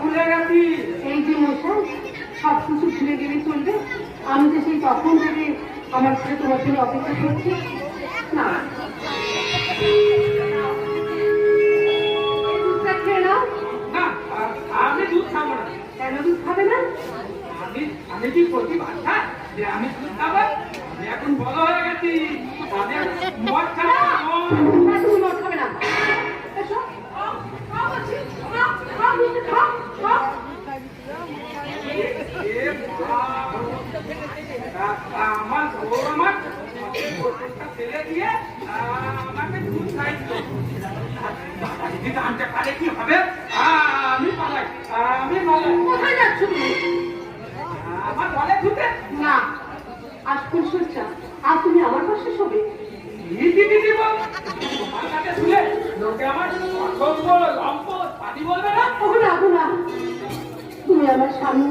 ভুলে গেছি এই যে মশাই সব কিছু ভুলে গেলে চলবে আমি তো সেই তখন থেকে আমার সাথে তোমার জন্য অপেক্ষা করছি না দুধটা খেয়ে নাও না আমি দুধ খাবো না কেন দুধ খাবে না আমি কি প্রতি বাচ্চা যে আমি দুধ খাবো আমি এখন বড় হয়ে গেছি আমি মদ খাবো তুমি মদ খাবে না আমার আমার ছেলে দিয়ে আমাকে দুধ খাইতো যদি জানতে পারে কি হবে আমি পালাই কোথায় যাচ্ছ তুমি আমার বলে ধুতে না আজ খুব সোচ্ছা আর তুমি আমার পাশে শোবে তোমার কাছে শুনে লোকে আমার অসভ্য লম্পট পানি বলবে না না তুমি আমার স্বামী